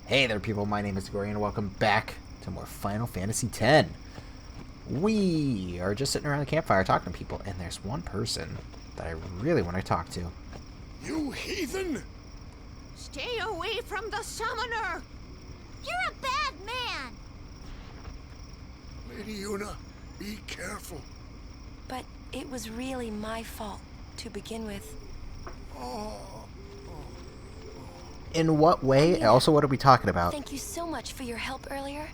Hey there, people. My name is Gory, and welcome back to more Final Fantasy X. We are just sitting around the campfire talking to people, and there's one person that I really want to talk to. You heathen! Stay away from the summoner! You're a bad man! Lady Yuna, be careful. But it was really my fault to begin with. In what way? Anita, Also, what are we talking about? Thank you so much for your help earlier.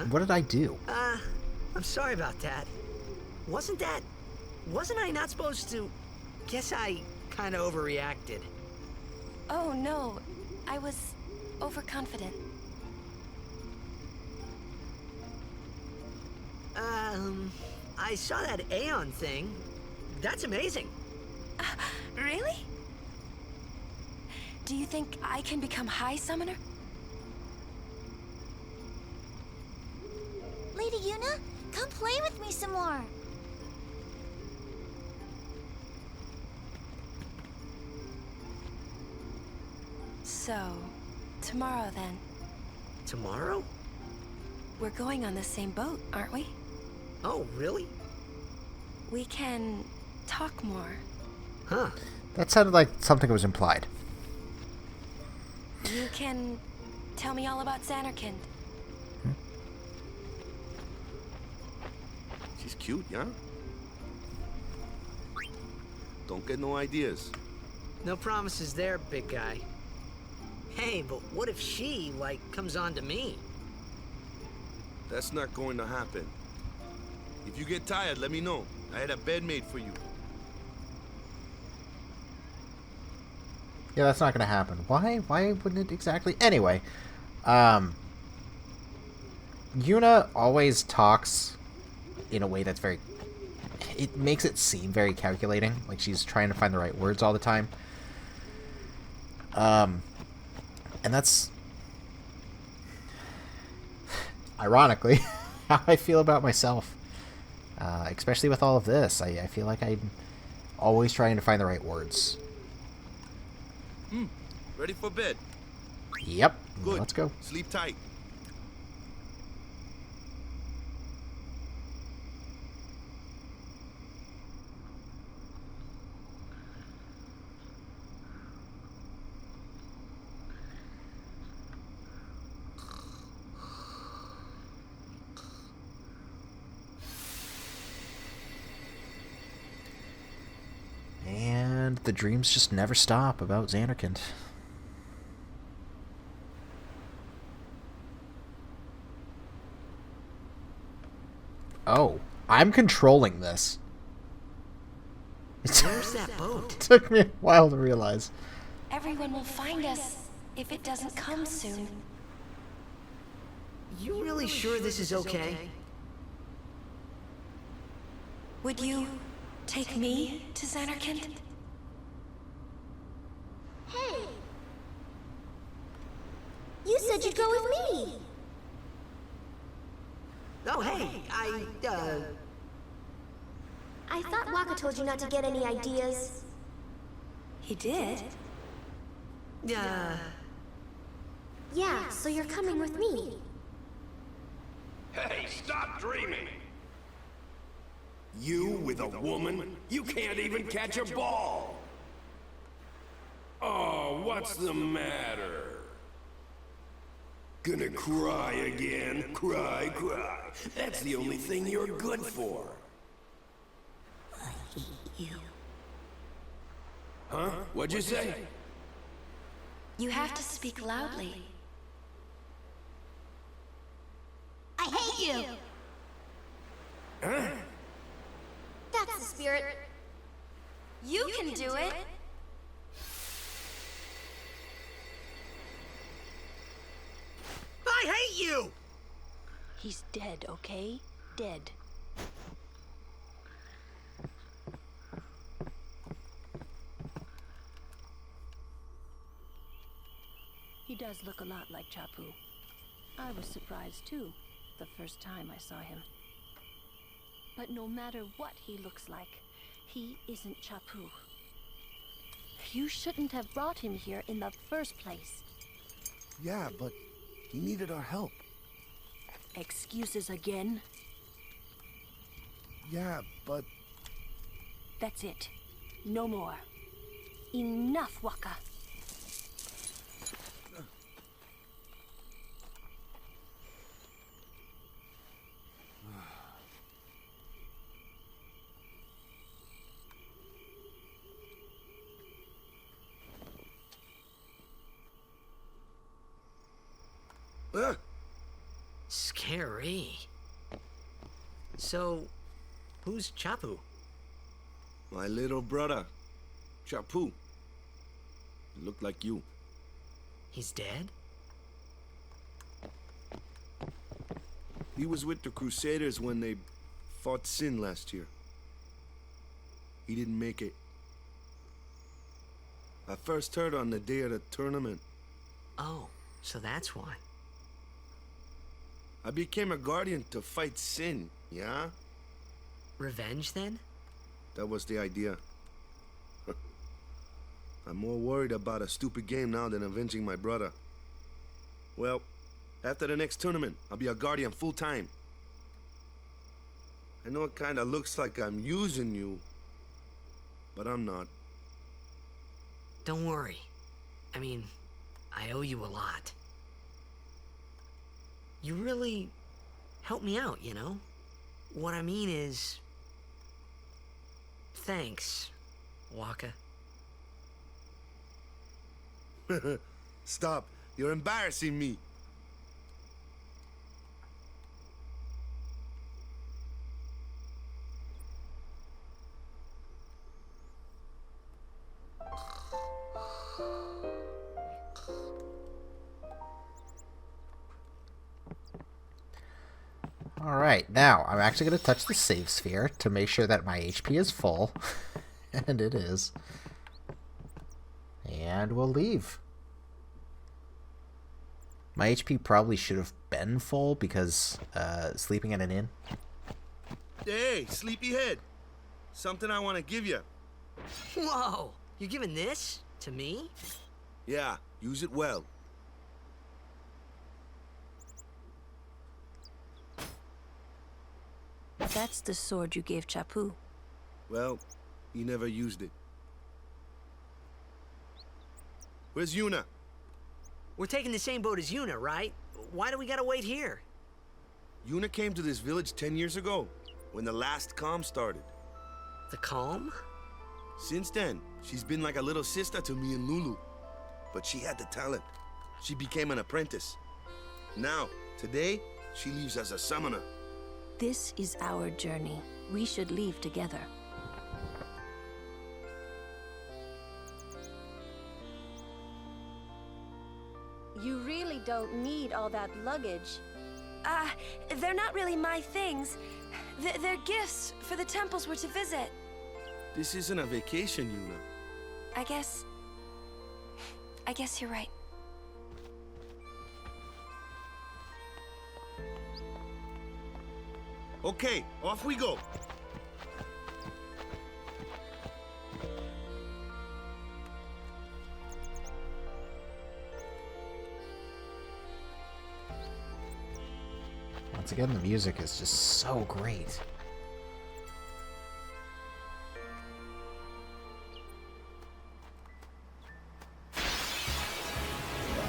What did I do? I'm sorry about that. Wasn't I not supposed to? Guess I kind of overreacted. Oh no, I was overconfident. I saw that Aeon thing. That's amazing. Really? Do you think I can become High Summoner? Lady Yuna, come play with me some more. So, tomorrow then. Tomorrow? We're going on the same boat, aren't we? Oh, really? We can talk more. Huh. That sounded like something was implied. You can tell me all about Xanarkand. She's cute, yeah? Don't get no ideas. No promises there, big guy. Hey, but what if she, comes on to me? That's not going to happen. If you get tired, let me know. I had a bed made for you. Yeah, that's not going to happen. Why? Why wouldn't it exactly? Anyway, Yuna always talks in a way that's very... It makes it seem very calculating, like she's trying to find the right words all the time. And that's... ironically, how I feel about myself. Especially with all of this. I feel like I'm always trying to find the right words. Ready for bed? Yep. Good. Let's go. Sleep tight. And the dreams just never stop about Xanarkand. Oh, I'm controlling this. Where's that boat? It took me a while to realize. Everyone will find us if it doesn't come soon. You really sure this is okay? Would you take me to Xanarkand? Hey! You said you'd go with me! Oh, hey, I thought Waka told you not to get any ideas. He did? Yeah, so you're coming with me. Hey, stop dreaming! You with a woman? You can't even catch a ball! Oh, what's the matter? Gonna cry again? Cry, cry. That's the only thing you're good for. I hate you. Huh? What'd you say? You have to speak loudly. I hate you! Huh? That's the spirit. You can do it! I hate you! He's dead, okay? Dead. He does look a lot like Chapu. I was surprised too, the first time I saw him. But no matter what he looks like, he isn't Chapu. You shouldn't have brought him here in the first place. Yeah, but He needed our help. Excuses again? Yeah, but... That's it. No more. Enough, Waka. Scary. So, who's Chapu? My little brother, Chapu. He looked like you. He's dead? He was with the Crusaders when they fought Sin last year. He didn't make it. I first heard on the day of the tournament. Oh, so that's why. I became a guardian to fight Sin, yeah? Revenge, then? That was the idea. I'm more worried about a stupid game now than avenging my brother. Well, after the next tournament, I'll be a guardian full-time. I know it kinda looks like I'm using you, but I'm not. Don't worry. I mean, I owe you a lot. You really helped me out, you know? What I mean is... Thanks, Waka. Stop. You're embarrassing me. Alright, now I'm actually going to touch the save sphere to make sure that my HP is full. And it is. And we'll leave. My HP probably should have been full because sleeping at an inn. Hey, sleepyhead. Something I want to give you. Whoa! You're giving this to me? Yeah, use it well. That's the sword you gave Chapu. Well, he never used it. Where's Yuna? We're taking the same boat as Yuna, right? Why do we gotta wait here? Yuna came to this village 10 years ago, when the last calm started. The calm? Since then, she's been like a little sister to me and Lulu. But she had the talent. She became an apprentice. Now, today, she leaves as a summoner. This is our journey. We should leave together. You really don't need all that luggage. They're not really my things. They're gifts for the temples we're to visit. This isn't a vacation, Yuna. I guess you're right. Okay, off we go. Once again, the music is just so great.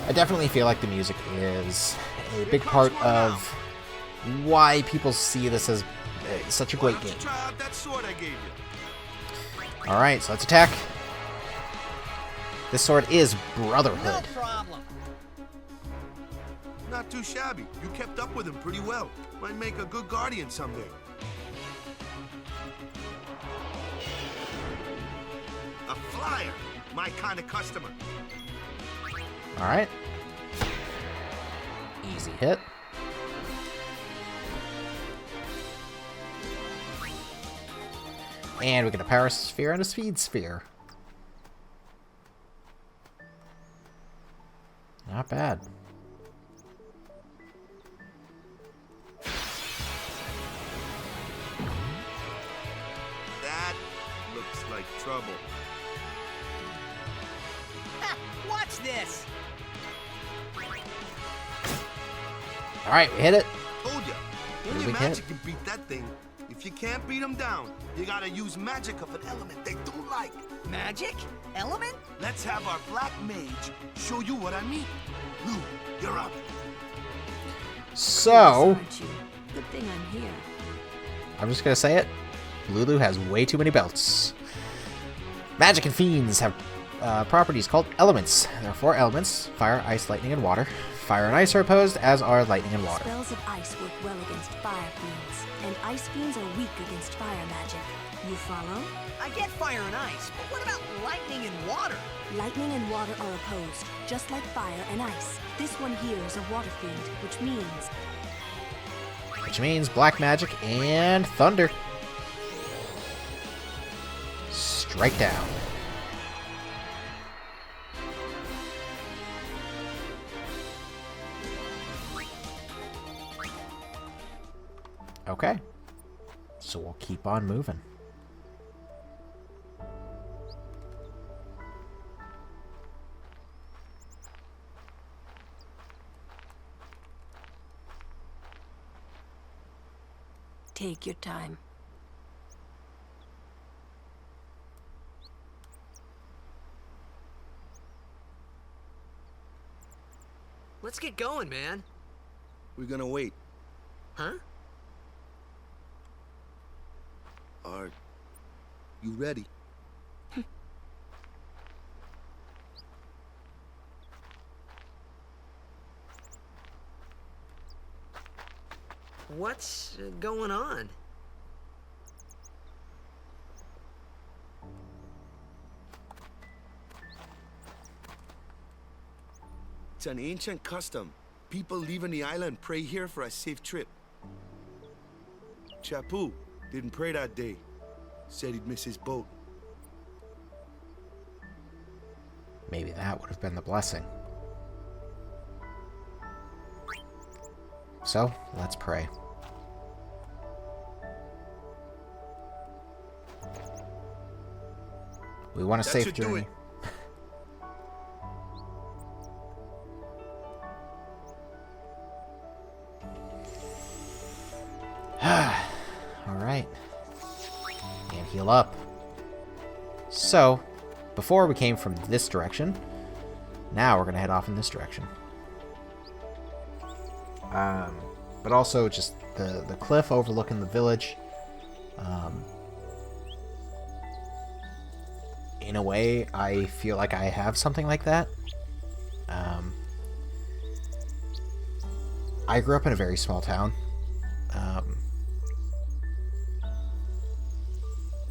I definitely feel like the music is a big part of why people see this as such a great game. Try out that sword I gave you. Alright, so let's attack. This sword is Brotherhood. No problem. Not too shabby. You kept up with him pretty well. Might make a good guardian someday. A flyer. My kind of customer. Alright. Easy hit. And we get a power sphere and a speed sphere. Not bad. That looks like trouble. Ha! Watch this! Alright, we hit it. Told ya. Only Big magic hit. can beat that thing. If you can't beat them down, you gotta use magic of an element they don't like. Magic? Element? Let's have our black mage show you what I mean. Lou, you're up. So, Aren't you? Good thing I'm here. I'm just gonna say it. Lulu has way too many belts. Magic and fiends have properties called elements. There are 4 elements: fire, ice, lightning, and water. Fire and ice are opposed, as are lightning and water. Spells of ice work well against fire fiends, and ice fiends are weak against fire magic. You follow? I get fire and ice, but what about lightning and water? Lightning and water are opposed, just like fire and ice. This one here is a water fiend, which means black magic and thunder. Strike down. Okay. So we'll keep on moving. Take your time. Let's get going, man. We're gonna wait. Huh? Are you ready? What's going on? It's an ancient custom. People leaving the island pray here for a safe trip. Chappu didn't pray that day. Said he'd miss his boat. Maybe that would have been the blessing. So, let's pray. We want a That safe should do journey. it. Alright. And heal up. So, before we came from this direction, now we're going to head off in this direction. But also just the cliff overlooking the village. In a way, I feel like I have something like that. I grew up in a very small town.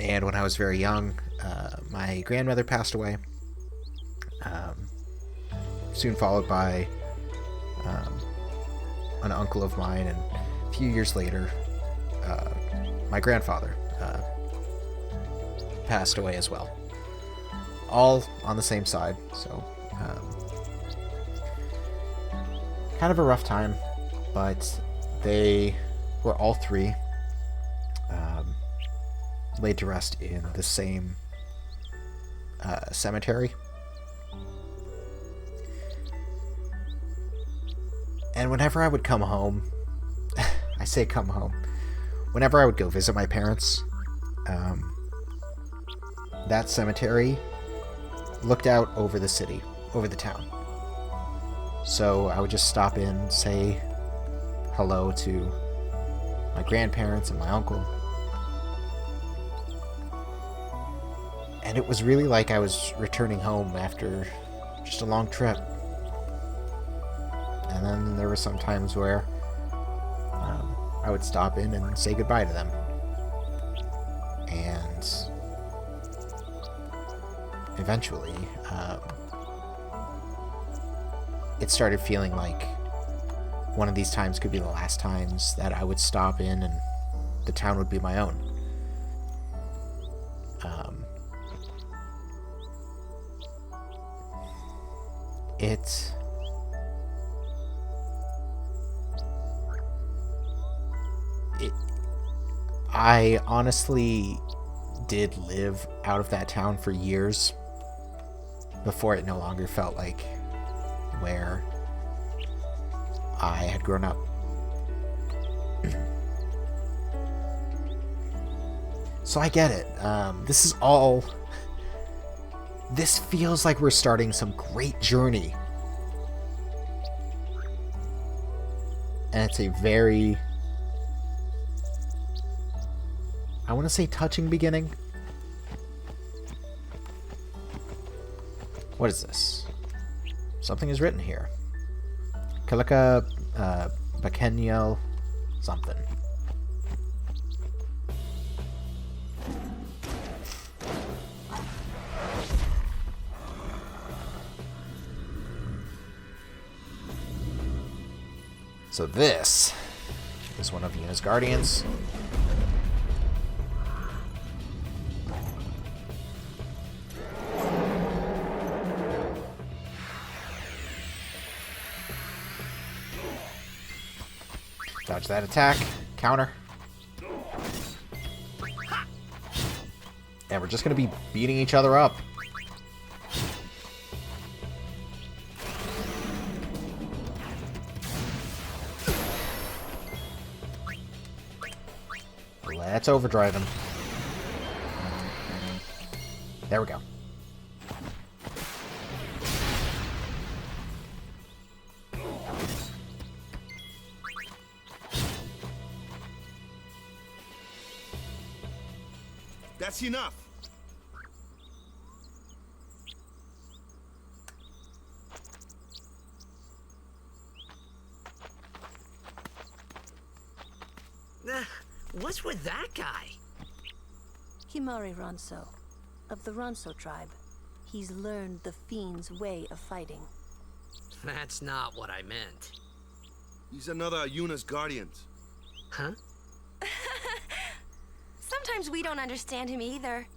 And when I was very young, my grandmother passed away. Soon followed by an uncle of mine, and a few years later, my grandfather passed away as well. All on the same side, so kind of a rough time, but they were all three laid to rest in the same cemetery. And whenever I would come home, I say come home, whenever I would go visit my parents, that cemetery looked out over the city, over the town. So I would just stop in, say hello to my grandparents and my uncle. And it was really like I was returning home after just a long trip. And then there were some times where I would stop in and say goodbye to them. And eventually, it started feeling like one of these times could be the last times that I would stop in and the town would be my own. I honestly did live out of that town for years before it no longer felt like where I had grown up. So I get it. This is all... This feels like we're starting some great journey. And it's a very... I want to say touching beginning. What is this? Something is written here. Kalika Bakeniel something. So this is one of Yuna's guardians. Dodge that attack. Counter. And we're just going to be beating each other up. Let's overdrive him. There we go. That's enough. What's with that guy? Himari Ronso, of the Ronso tribe. He's learned the Fiend's way of fighting. That's not what I meant. He's another Yuna's guardians. Huh? Sometimes we don't understand him either.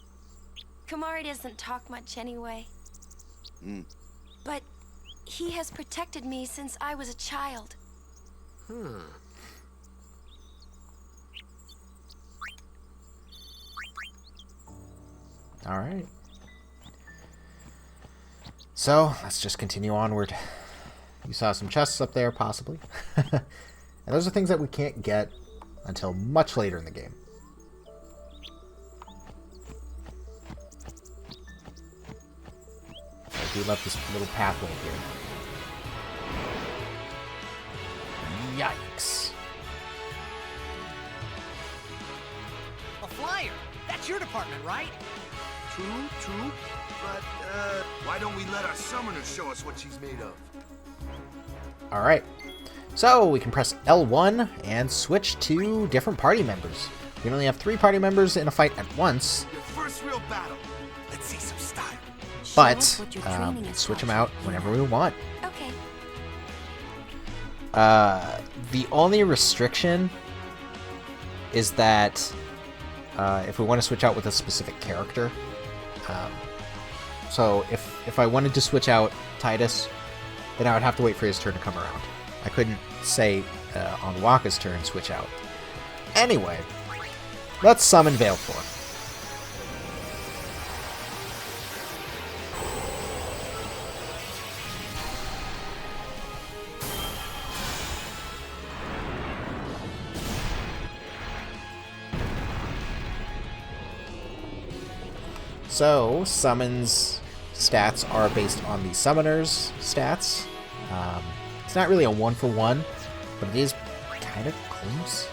Kamari doesn't talk much anyway. But he has protected me since I was a child. Alright. So, let's just continue onward. You saw some chests up there, possibly. And those are things that we can't get until much later in the game. I do love this little pathway here. Yikes. A flyer! That's your department, right? True. But, why don't we let our summoner show us what she's made of? Alright. So, we can press L1 and switch to different party members. We can only have 3 party members in a fight at once. Your first real battle. Let's see some style. But, training is switch them out whenever we want. Okay. The only restriction is that if we want to switch out with a specific character. So if I wanted to switch out Tidus, then I would have to wait for his turn to come around. I couldn't say on Wakka's turn switch out. Anyway, let's summon Valefor. So, summons stats are based on the summoner's stats. It's not really a one-for-one, but it is kind of close.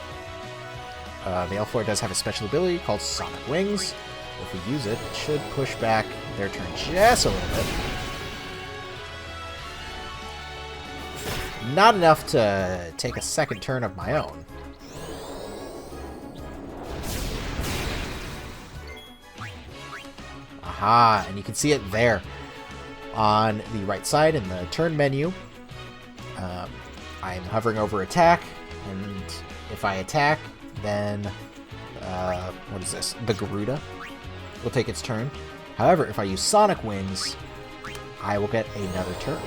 Valefor does have a special ability called Sonic Wings. If we use it, it should push back their turn just a little bit. Not enough to take a second turn of my own. Aha, and you can see it there on the right side in the turn menu. I'm hovering over attack, and if I attack, then what is this? The Garuda will take its turn. However, if I use Sonic Wings, I will get another turn.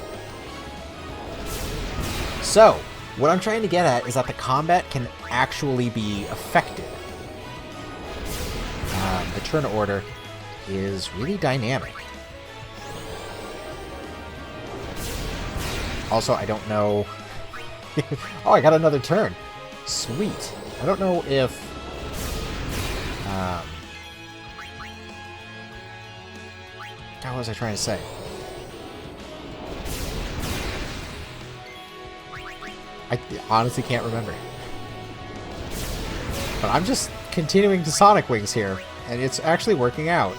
So, what I'm trying to get at is that the combat can actually be affected. The turn order is really dynamic. Also, I don't know... Oh, I got another turn. Sweet. I don't know if What was I trying to say? I honestly can't remember. But I'm just continuing to Sonic Wings here, and it's actually working out.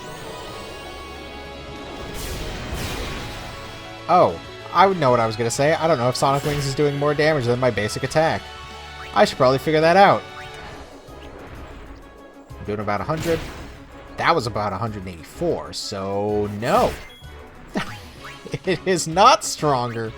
Oh, I would know what I was going to say. I don't know if Sonic Wings is doing more damage than my basic attack. I should probably figure that out. I'm doing about 100. That was about 184, so no. It is not stronger.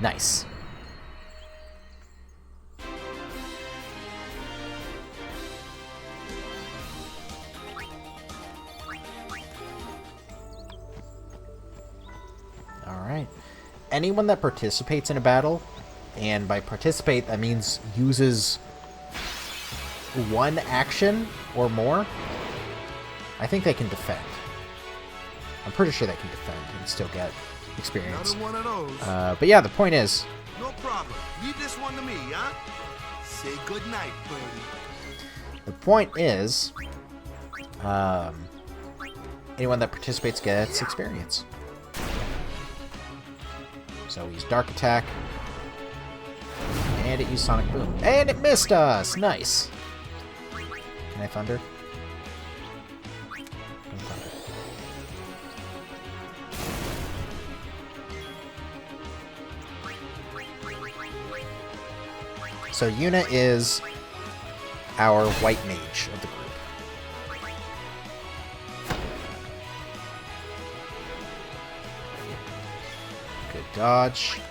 Nice. Alright. Anyone that participates in a battle, and by participate that means uses one action or more, I think they can defend. I'm pretty sure they can defend and still get experience. Another one of those. But yeah, the point is... No problem. Leave this one to me, huh? Say good night, birdie. The point is... anyone that participates gets experience. So we use Dark Attack. And it used Sonic Boom. And it missed us! Nice! Can I Thunder? So Yuna is our white mage of the group. Good dodge.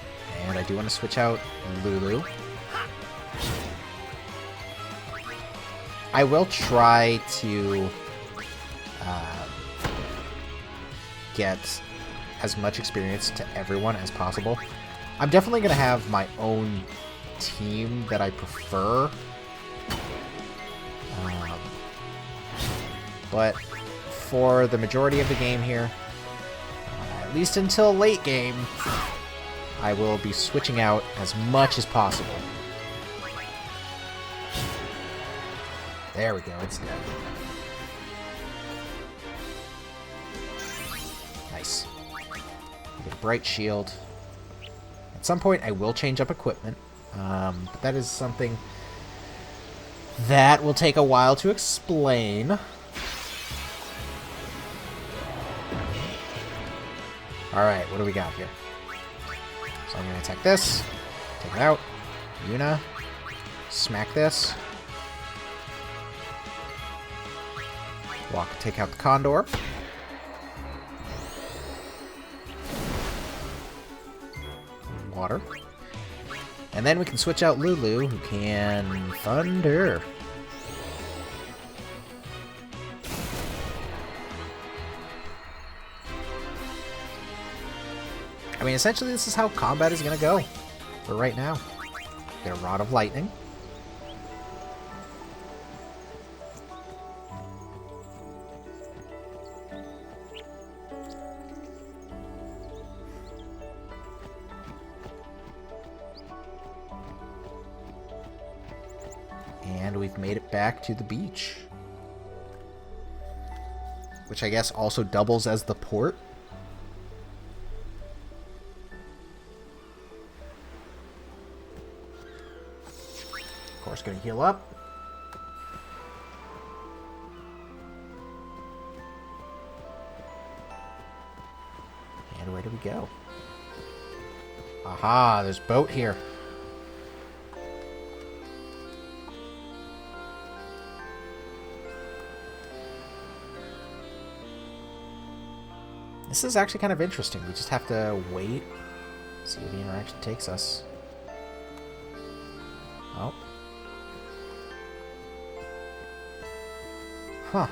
And I do want to switch out Lulu. I will try to get as much experience to everyone as possible. I'm definitely going to have my own team that I prefer. But for the majority of the game here, at least until late game, I will be switching out as much as possible. There we go, it's dead. Nice. Get a bright shield. At some point I will change up equipment, but that is something that will take a while to explain. Alright, what do we got here? So I'm going to attack this, take it out, Yuna, smack this, walk, take out the Condor, water, and then we can switch out Lulu, who can Thunder. I mean, essentially, this is how combat is going to go for right now. Get a Rod of Lightning. And we've made it back to the beach. Which I guess also doubles as the port. Of course, gonna heal up. And where do we go? Aha, there's a boat here. This is actually kind of interesting. We just have to wait, see where the interaction takes us. Oh. Huh.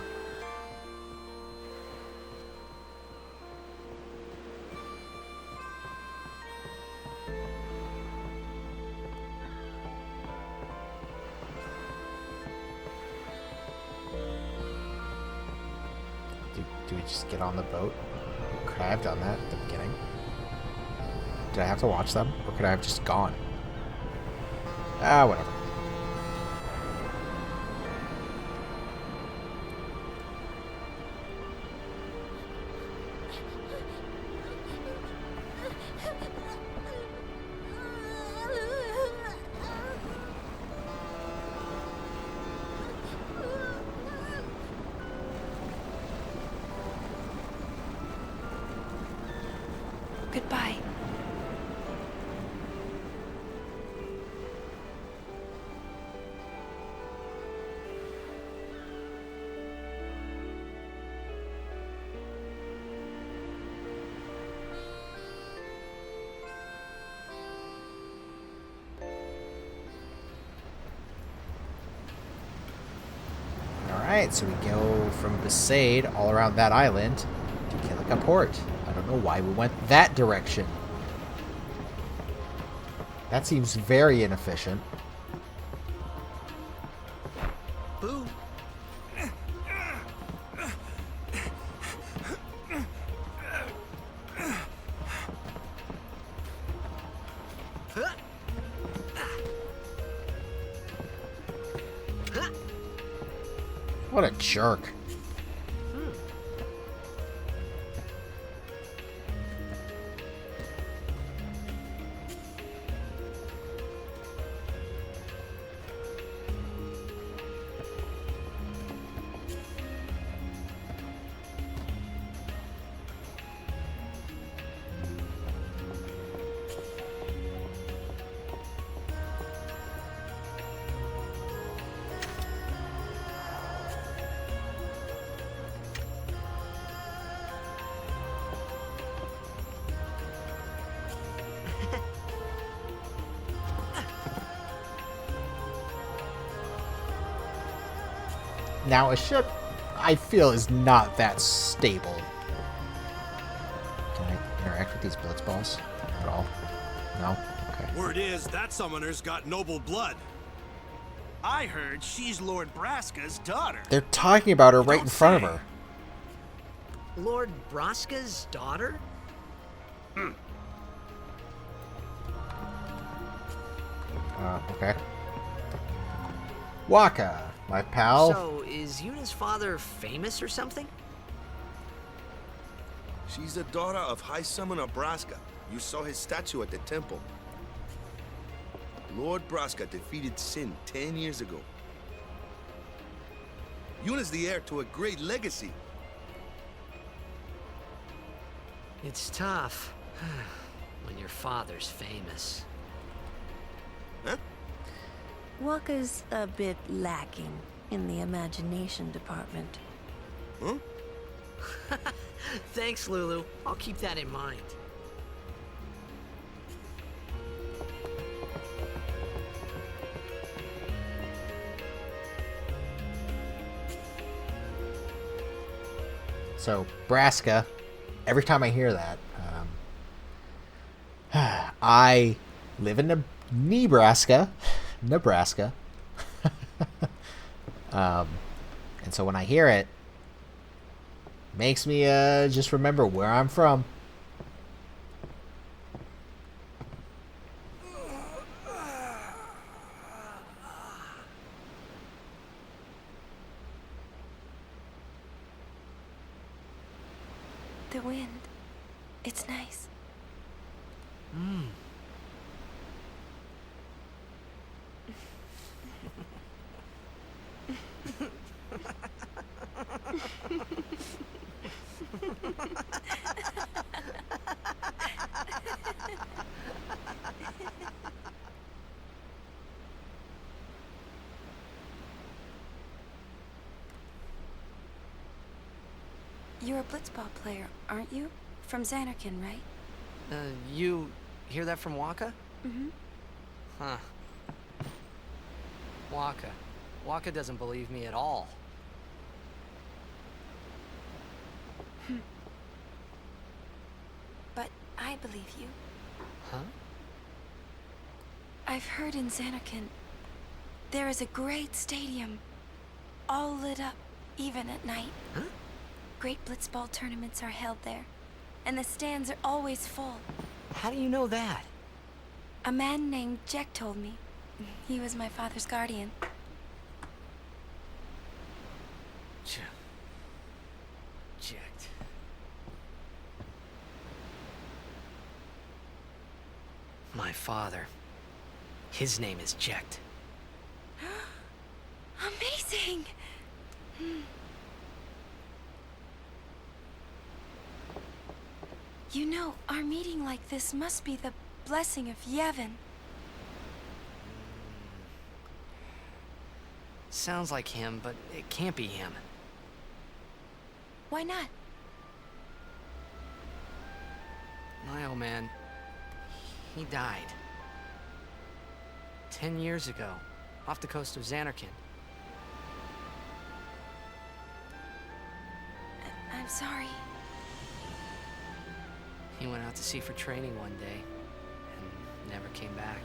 Do we just get on the boat? Could I have done that at the beginning? Did I have to watch them? Or could I have just gone? Ah, whatever. Goodbye. Alright, so we go from Besaid all around that island to Kilika Port. I don't know why we went that direction. That seems very inefficient. Boo. What a jerk. Now, a ship, I feel, is not that stable. Can I interact with these blitzballs at all? No? Okay. Word is, that summoner's got noble blood. I heard she's Lord Braska's daughter. They're talking about her right in front of her. Lord Braska's daughter? Okay. Wakka, my pal. So, is Yuna's father famous or something? She's the daughter of High Summoner Braska. You saw his statue at the temple. Lord Braska defeated Sin 10 years ago. Yuna's the heir to a great legacy. It's tough when your father's famous. Huh? Wakka's a bit lacking in the imagination department. Huh? Thanks, Lulu. I'll keep that in mind. So, Braska, every time I hear that, I live in Nebraska. And so when I hear it, makes me just remember where I'm from. The wind. It's nice. You're a blitzball player, aren't you? From Xanarkand, right? You hear that from Wakka? Mm-hmm. Huh. Wakka. Wakka doesn't believe me at all. But I believe you. Huh? I've heard in Xanarkand there is a great stadium, all lit up, even at night. Huh? Great blitzball tournaments are held there, and the stands are always full. How do you know that? A man named Jack told me. He was my father's guardian. Jecht. My father. His name is Jecht. Amazing! You know, our meeting like this must be the blessing of Yevon. Sounds like him, but it can't be him. Why not? My old man, he died. 10 years ago, off the coast of Xanarkand. I'm sorry. He went out to sea for training one day, and never came back.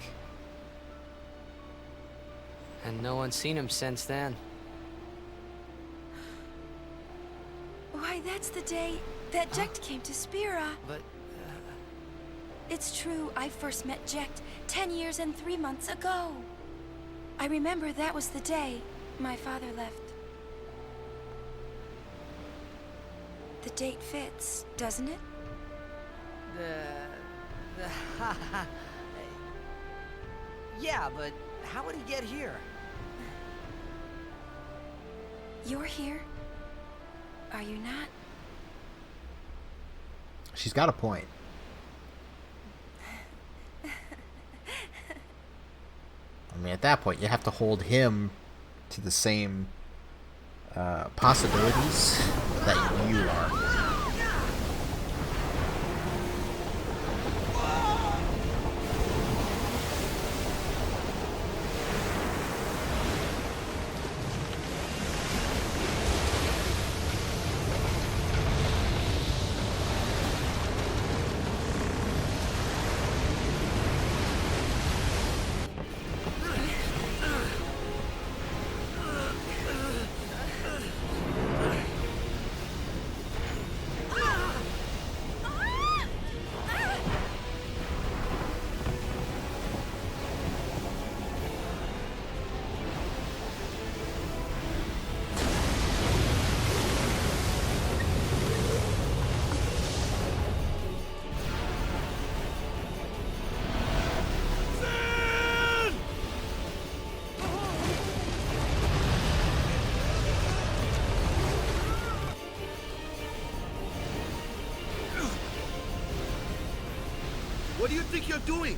And no one's seen him since then. Why, that's the day that Jecht came to Spira. But, It's true, I first met Jecht 10 years and 3 months ago. I remember that was the day my father left. The date fits, doesn't it? Yeah, but how would he get here? You're here? Are you not? She's got a point. I mean, at that point, you have to hold him to the same possibilities that you are. What do you think you're doing?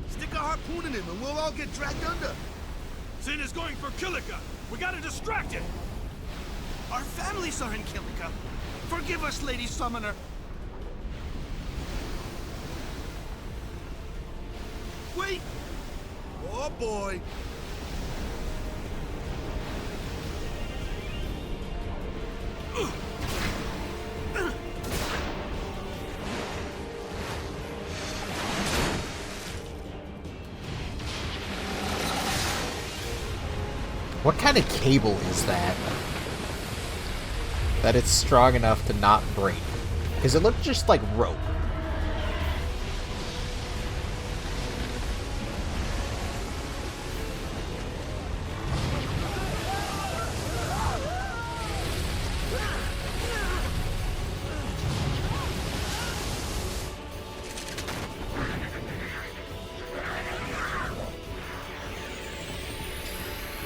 Stick a harpoon in him and we'll all get dragged under. Sin is going for Kilika. We gotta distract it. Our families are in Kilika. Forgive us, Lady Summoner. Wait! Oh boy! What kind of cable is that? That it's strong enough to not break? Because it looked just like rope.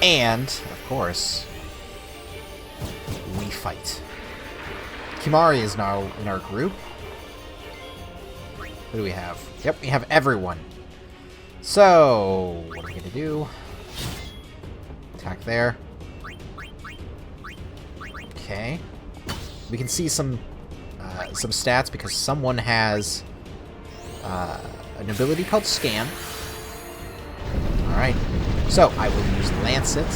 And, of course, we fight. Kimahri is now in our group. What do we have? Yep, we have everyone. So, what are we going to do? Attack there. Okay. We can see some stats because someone has an ability called Scan. Alright. So, I will use Lancet.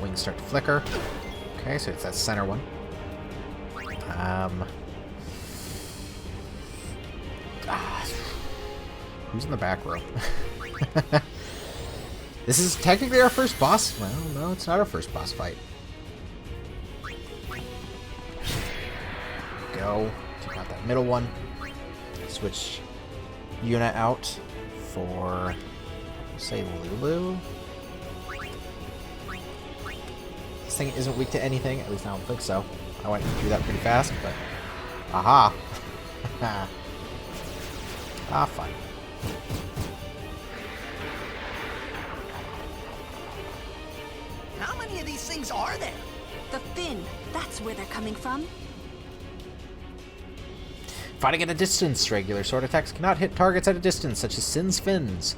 Wings start to flicker. Okay, so it's that center one. Who's in the back row? This is technically our first boss. Well, no, it's not our first boss fight. go. Take out that middle one. Switch Yuna out for, say, Lulu. This thing isn't weak to anything. At least I don't think so. I went through that pretty fast, but... Aha! Ah, fine. How many of these things are there? The fin. That's where they're coming from. Fighting at a distance. Regular sword attacks cannot hit targets at a distance, such as Sin's fins.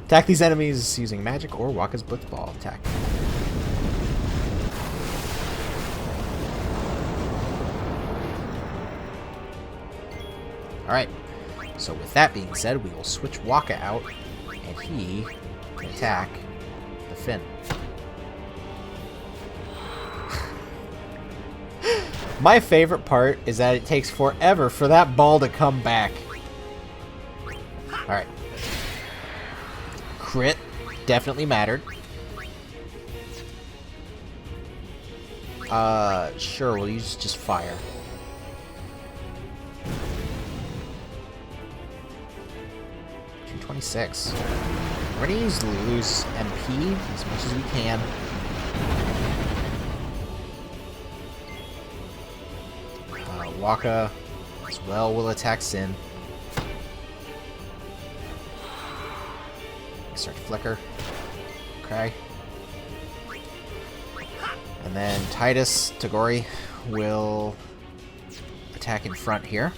Attack these enemies using magic or Wakka's Blitzball attack. Alright, so with that being said, we will switch Wakka out, and he can attack the fin. My favorite part is that it takes forever for that ball to come back. Alright. Crit definitely mattered. Sure, we'll use just fire. $226. We're gonna use Lulu's MP as much as we can. Wakka as well will attack Sin. Start to flicker. Okay. And then Tidus Togori will attack in front here.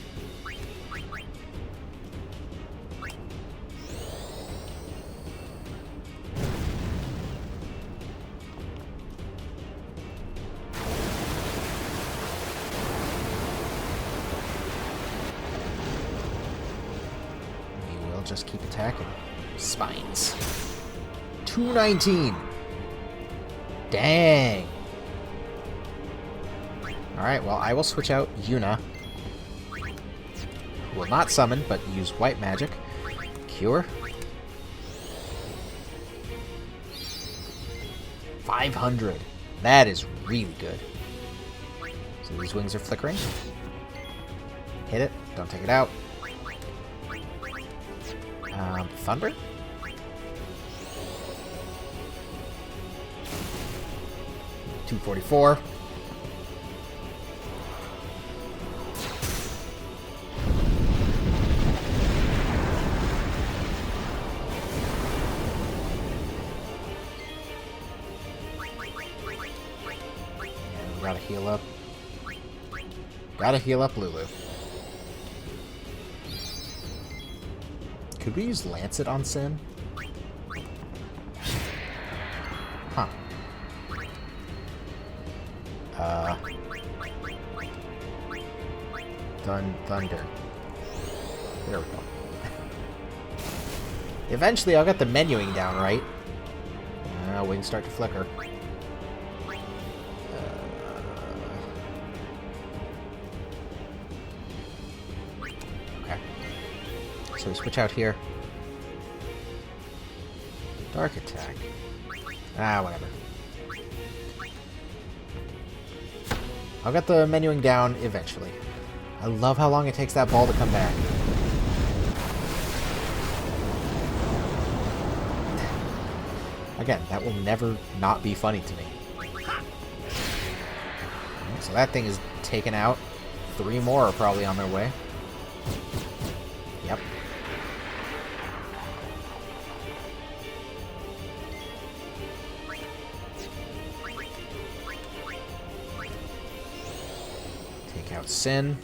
Just keep attacking. Spines. 219. Dang. Alright, well, I will switch out Yuna. Who will not summon, but use white magic. Cure. 500. That is really good. So these wings are flickering. Hit it. Don't take it out. Thunder? $244. And gotta heal up. Gotta heal up Lulu. Could we use Lancet on Sin? Huh. Thunder. There we go. Eventually I'll get the menuing down, right? Wings start to flicker. So we switch out here. Dark attack. Whatever. I'll get the menuing down eventually. I love how long it takes that ball to come back. Again, that will never not be funny to me. So that thing is taken out. 3 more are probably on their way. Yep. Take out Sin.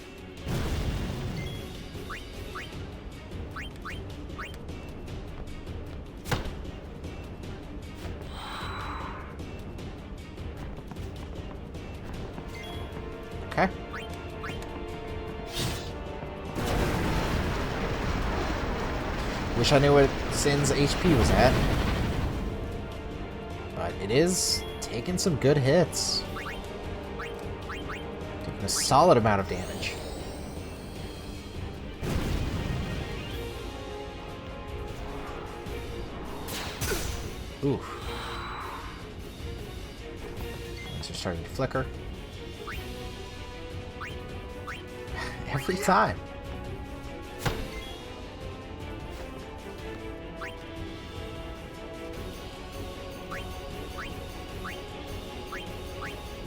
Okay. Wish I knew what Sin's HP was at. But it is taking some good hits. Taking a solid amount of damage. Oof. Things are starting to flicker. free time.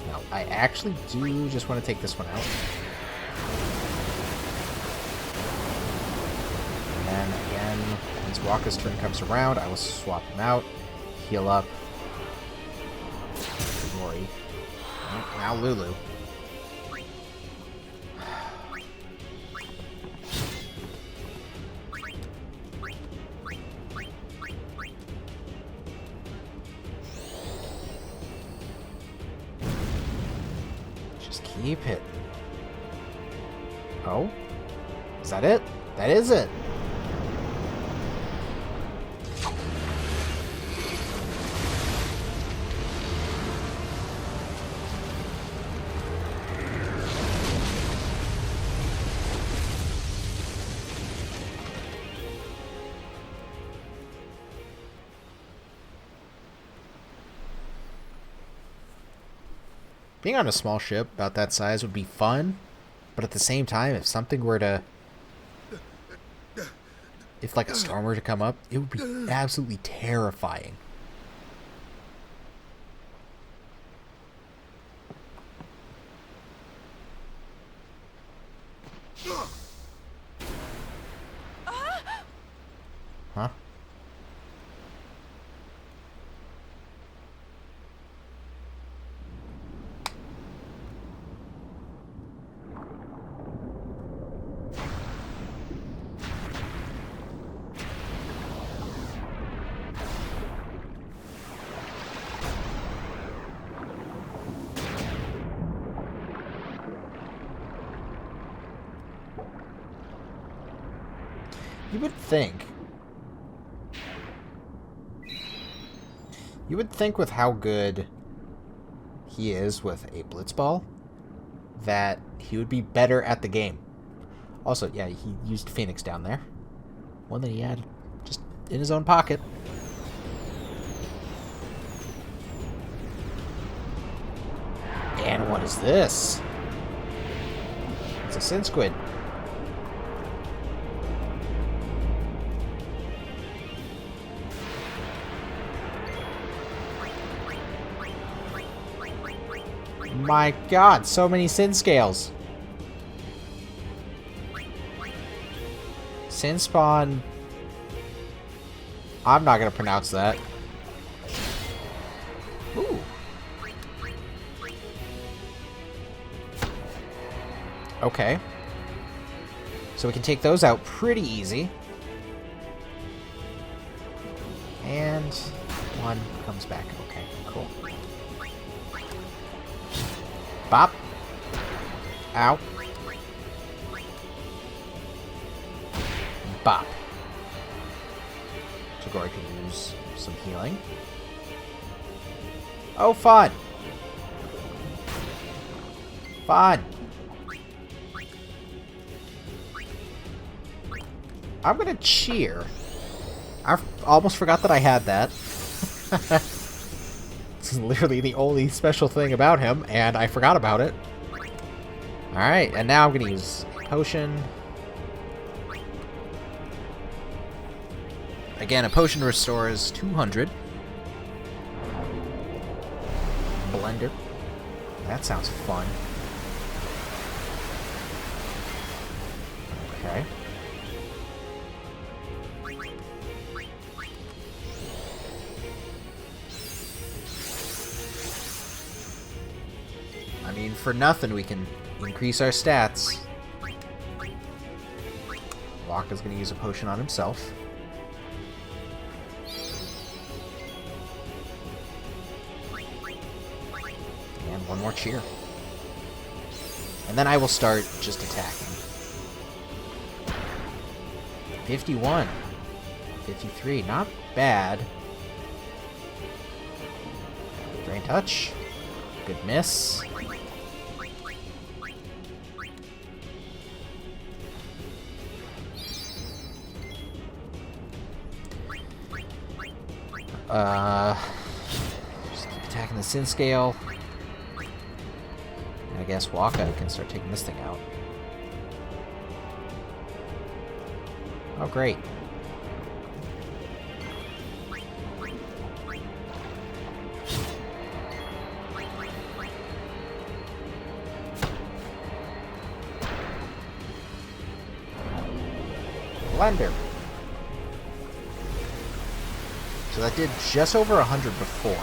No, I actually do just want to take this one out. And then again, once Wakka's turn comes around, I will swap him out, heal up. Rory. Now Lulu. Just keep hitting. Oh? Is that it? That is it! Being on a small ship about that size would be fun, but at the same time, if something were to... If, like, a storm were to come up, it would be absolutely terrifying. Huh? You would think with how good he is with a blitzball that he would be better at the game. Also, yeah, he used Phoenix down there. One that he had just in his own pocket. And what is this? It's a Sin Squid. My god, so many Sin Scales. Sin Spawn. I'm not gonna pronounce that. Ooh. Okay. So we can take those out pretty easy. And one comes back. Okay, cool. Bop. Ow. Bop. Togori can use some healing. Oh, fun! Fun! I'm gonna cheer. I almost forgot that I had that. This is literally the only special thing about him, and I forgot about it. Alright, and now I'm gonna use a potion. Again, a potion restores 200. Blender. That sounds fun. Okay. I mean, for nothing we can increase our stats. Wakka's gonna use a potion on himself. And one more cheer. And then I will start just attacking. 51. 53. Not bad. Drain touch. Good miss. Just keep attacking the Sin Scale. And I guess Wakka can start taking this thing out. Oh, great. Blender. So that did just over 100 before.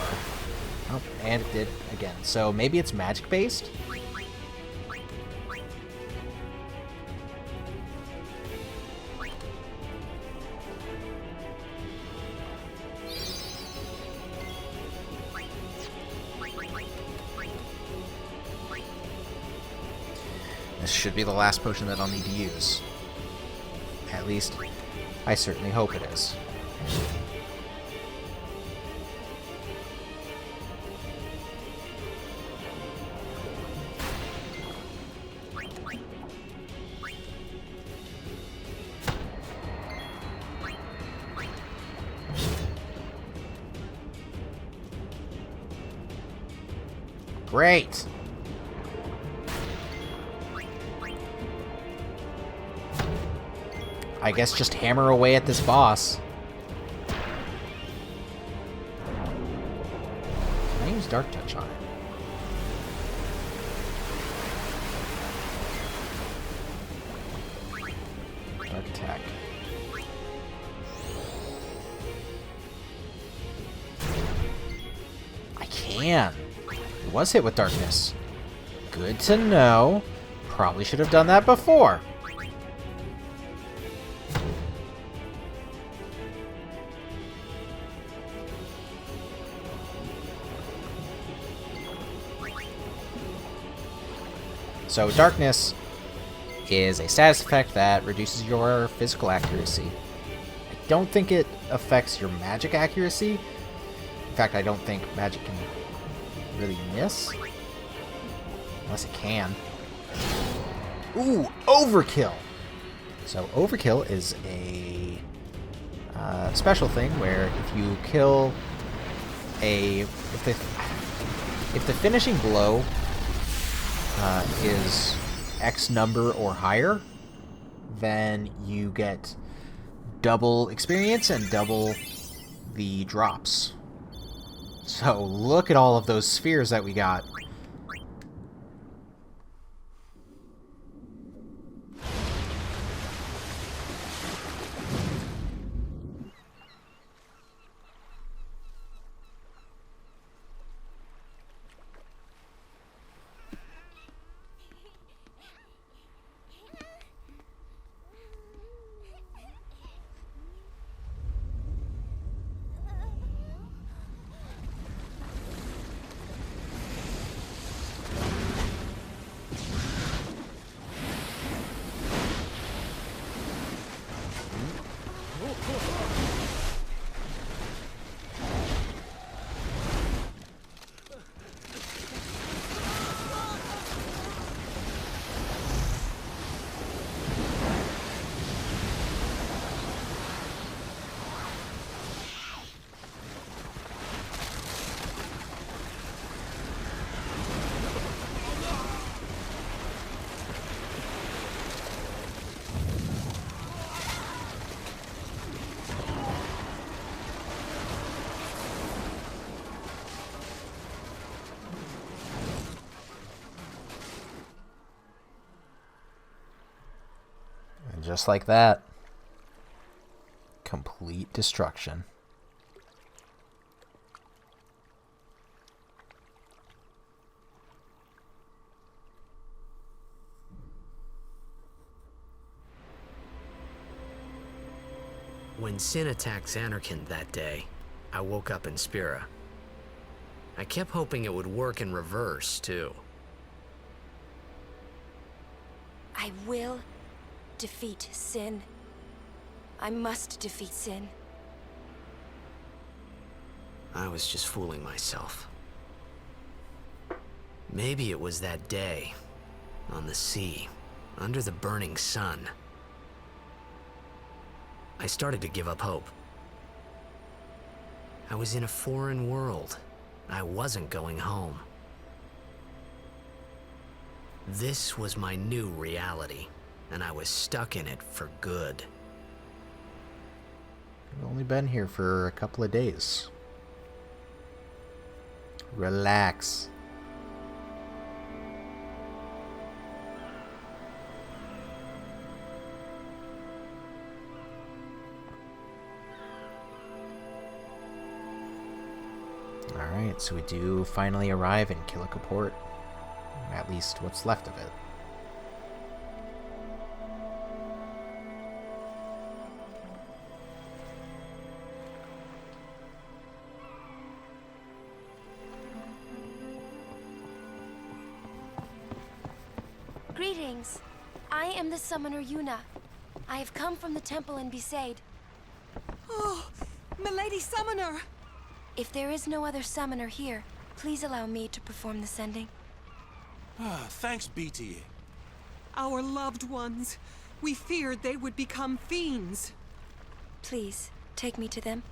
Oh, and it did again. So maybe it's magic based? This should be the last potion that I'll need to use. At least, I certainly hope it is. Great! I guess just hammer away at this boss. Can I use Dark Touch on it? Dark Attack. I can. It was hit with darkness. Good to know. Probably should have done that before. So darkness is a status effect that reduces your physical accuracy. I don't think it affects your magic accuracy. In fact, I don't think magic can really miss. Unless it can. Ooh, Overkill! So Overkill is a special thing where if you kill if the finishing blow is X number or higher, then you get double experience and double the drops. So look at all of those spheres that we got. Just like that. Complete destruction. When Sin attacked Zanarkand that day, I woke up in Spira. I kept hoping it would work in reverse, too. I will defeat Sin. I must defeat Sin. I was just fooling myself. Maybe it was that day, on the sea, under the burning sun. I started to give up hope. I was in a foreign world. I wasn't going home. This was my new reality, and I was stuck in it for good. only been here for a couple of days. Relax. Alright, so we do finally arrive in Kilika Port. At least what's left of it. Greetings. I am the summoner Yuna. I have come from the temple in Besaid. Oh, Milady Summoner! If there is no other summoner here, please allow me to perform the sending. Thanks, BTA. Our loved ones. We feared they would become fiends. Please, take me to them.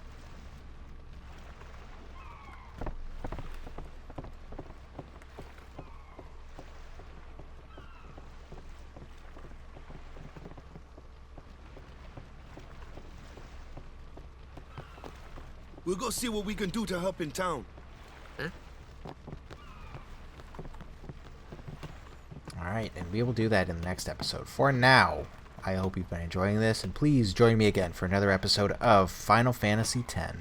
We'll go see what we can do to help in town. Huh? Alright, and we will do that in the next episode. For now, I hope you've been enjoying this, and please join me again for another episode of Final Fantasy X.